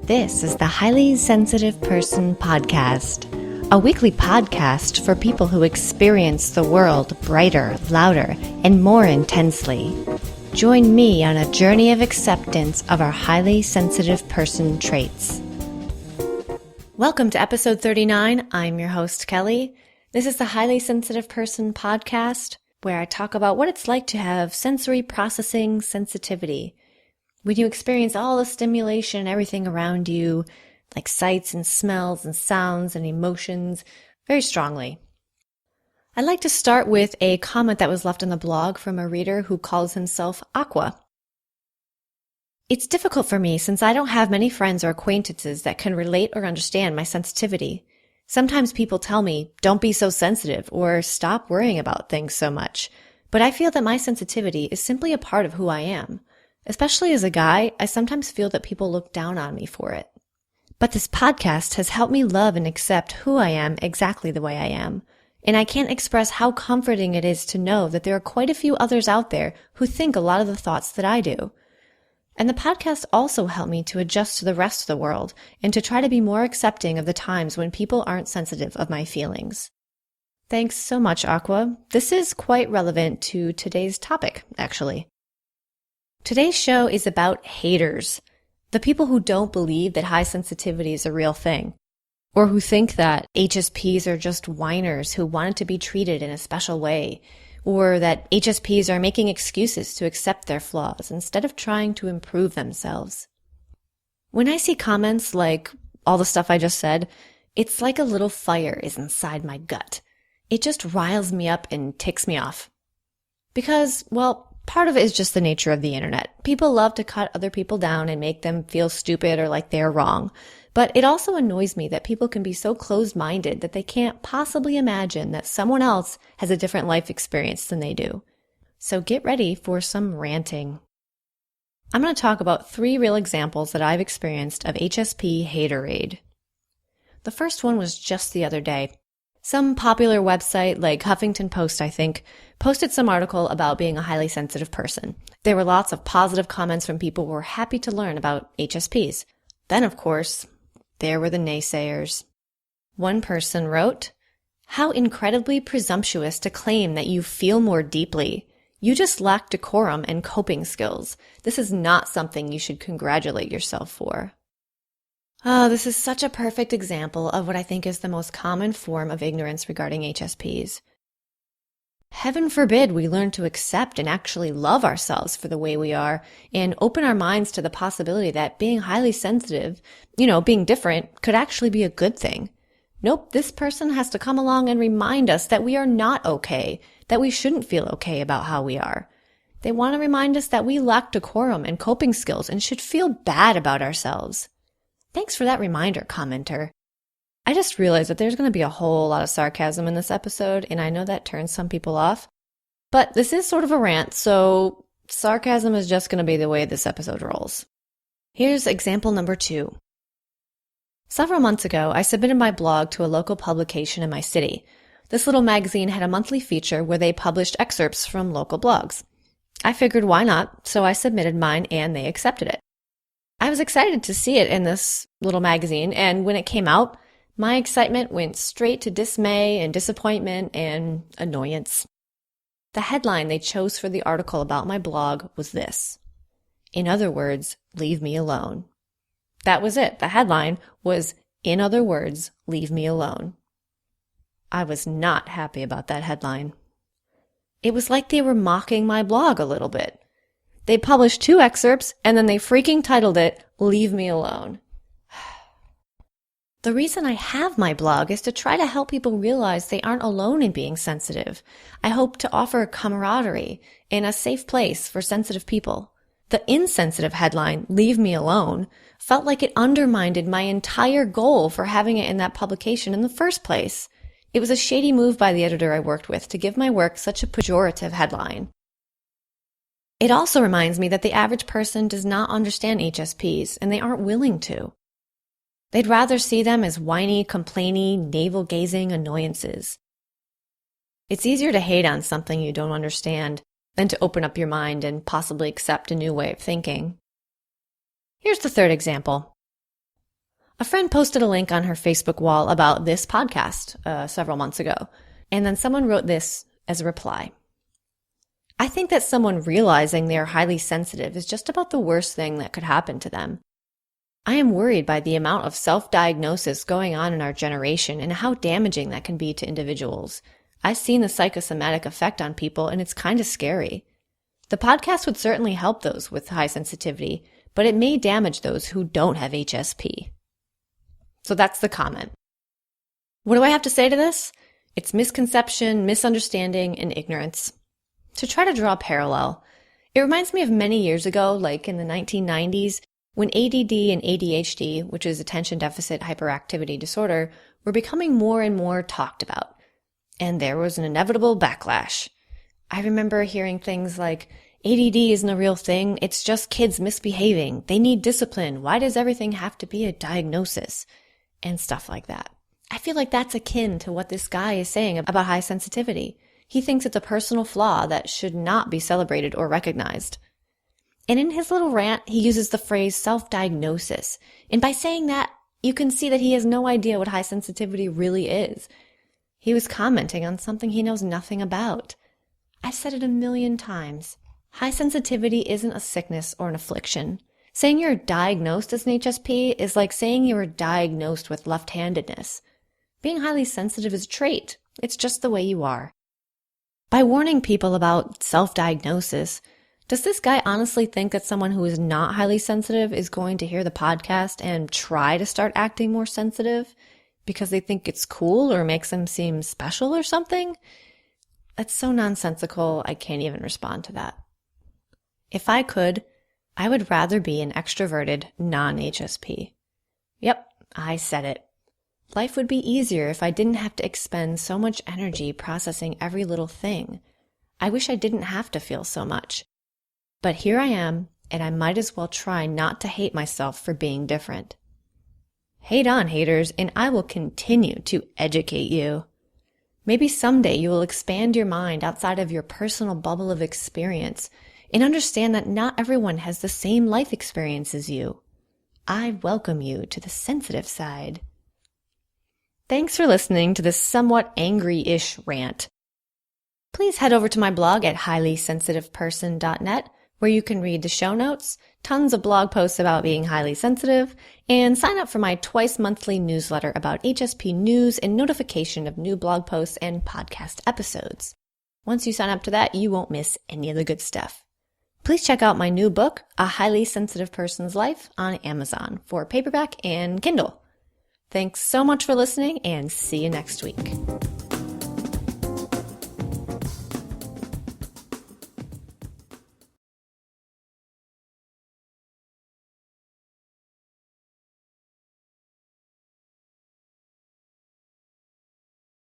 This is the Highly Sensitive Person Podcast, a weekly podcast for people who experience the world brighter, louder, and more intensely. Join me on a journey of acceptance of our highly sensitive person traits. Welcome to episode 39. I'm your host, Kelly. This is the Highly Sensitive Person Podcast, where I talk about what it's like to have sensory processing sensitivity. When you experience all the stimulation and everything around you, like sights and smells and sounds and emotions, very strongly. I'd like to start with a comment that was left on the blog from a reader who calls himself Aqua. It's difficult for me since I don't have many friends or acquaintances that can relate or understand my sensitivity. Sometimes people tell me, don't be so sensitive or stop worrying about things so much. But I feel that my sensitivity is simply a part of who I am. Especially as a guy, I sometimes feel that people look down on me for it. But this podcast has helped me love and accept who I am exactly the way I am. And I can't express how comforting it is to know that there are quite a few others out there who think a lot of the thoughts that I do. And the podcast also helped me to adjust to the rest of the world and to try to be more accepting of the times when people aren't sensitive of my feelings. Thanks so much, Aqua. This is quite relevant to today's topic, actually. Today's show is about haters, the people who don't believe that high sensitivity is a real thing, or who think that HSPs are just whiners who wanted to be treated in a special way, or that HSPs are making excuses to accept their flaws instead of trying to improve themselves. When I see comments like all the stuff I just said, it's like a little fire is inside my gut. It just riles me up and ticks me off. Because, well, part of it is just the nature of the internet. People love to cut other people down and make them feel stupid or like they're wrong. But it also annoys me that people can be so closed-minded that they can't possibly imagine that someone else has a different life experience than they do. So get ready for some ranting. I'm going to talk about 3 real examples that I've experienced of HSP haterade. The first one was just the other day. Some popular website, like Huffington Post, I think, posted some article about being a highly sensitive person. There were lots of positive comments from people who were happy to learn about HSPs. Then, of course, there were the naysayers. One person wrote, "How incredibly presumptuous to claim that you feel more deeply. You just lack decorum and coping skills. This is not something you should congratulate yourself for." Oh, this is such a perfect example of what I think is the most common form of ignorance regarding HSPs. Heaven forbid we learn to accept and actually love ourselves for the way we are and open our minds to the possibility that being highly sensitive, being different, could actually be a good thing. Nope, this person has to come along and remind us that we are not okay, that we shouldn't feel okay about how we are. They want to remind us that we lack decorum and coping skills and should feel bad about ourselves. Thanks for that reminder, commenter. I just realized that there's going to be a whole lot of sarcasm in this episode, and I know that turns some people off. But this is sort of a rant, so sarcasm is just going to be the way this episode rolls. Here's example number 2. Several months ago, I submitted my blog to a local publication in my city. This little magazine had a monthly feature where they published excerpts from local blogs. I figured why not, so I submitted mine and they accepted it. I was excited to see it in this little magazine, and when it came out, my excitement went straight to dismay and disappointment and annoyance. The headline they chose for the article about my blog was this: "In other words, leave me alone." That was it. The headline was, "In other words, leave me alone." I was not happy about that headline. It was like they were mocking my blog a little bit. They published 2 excerpts, and then they freaking titled it, "Leave Me Alone." The reason I have my blog is to try to help people realize they aren't alone in being sensitive. I hope to offer camaraderie and a safe place for sensitive people. The insensitive headline, "Leave Me Alone," felt like it undermined my entire goal for having it in that publication in the first place. It was a shady move by the editor I worked with to give my work such a pejorative headline. It also reminds me that the average person does not understand HSPs, and they aren't willing to. They'd rather see them as whiny, complainy, navel-gazing annoyances. It's easier to hate on something you don't understand than to open up your mind and possibly accept a new way of thinking. Here's the third example. A friend posted a link on her Facebook wall about this podcast several months ago, and then someone wrote this as a reply. I think that someone realizing they are highly sensitive is just about the worst thing that could happen to them. I am worried by the amount of self-diagnosis going on in our generation and how damaging that can be to individuals. I've seen the psychosomatic effect on people, and it's kind of scary. The podcast would certainly help those with high sensitivity, but it may damage those who don't have HSP. So that's the comment. What do I have to say to this? It's misconception, misunderstanding, and ignorance. To try to draw a parallel, it reminds me of many years ago, like in the 1990s, when ADD and ADHD, which is attention deficit hyperactivity disorder, were becoming more and more talked about. And there was an inevitable backlash. I remember hearing things like, ADD isn't a real thing, it's just kids misbehaving, they need discipline, why does everything have to be a diagnosis? And stuff like that. I feel like that's akin to what this guy is saying about high sensitivity. He thinks it's a personal flaw that should not be celebrated or recognized. And in his little rant, he uses the phrase self-diagnosis. And by saying that, you can see that he has no idea what high sensitivity really is. He was commenting on something he knows nothing about. I've said it a million times. High sensitivity isn't a sickness or an affliction. Saying you're diagnosed as an HSP is like saying you were diagnosed with left-handedness. Being highly sensitive is a trait. It's just the way you are. By warning people about self-diagnosis, does this guy honestly think that someone who is not highly sensitive is going to hear the podcast and try to start acting more sensitive because they think it's cool or makes them seem special or something? That's so nonsensical, I can't even respond to that. If I could, I would rather be an extroverted non-HSP. Yep, I said it. Life would be easier if I didn't have to expend so much energy processing every little thing. I wish I didn't have to feel so much. But here I am, and I might as well try not to hate myself for being different. Hate on, haters, and I will continue to educate you. Maybe someday you will expand your mind outside of your personal bubble of experience and understand that not everyone has the same life experience as you. I welcome you to the sensitive side. Thanks for listening to this somewhat angry-ish rant. Please head over to my blog at highlysensitiveperson.net, where you can read the show notes, tons of blog posts about being highly sensitive, and sign up for my twice-monthly newsletter about HSP news and notification of new blog posts and podcast episodes. Once you sign up to that, you won't miss any of the good stuff. Please check out my new book, A Highly Sensitive Person's Life, on Amazon for paperback and Kindle. Thanks so much for listening, and see you next week.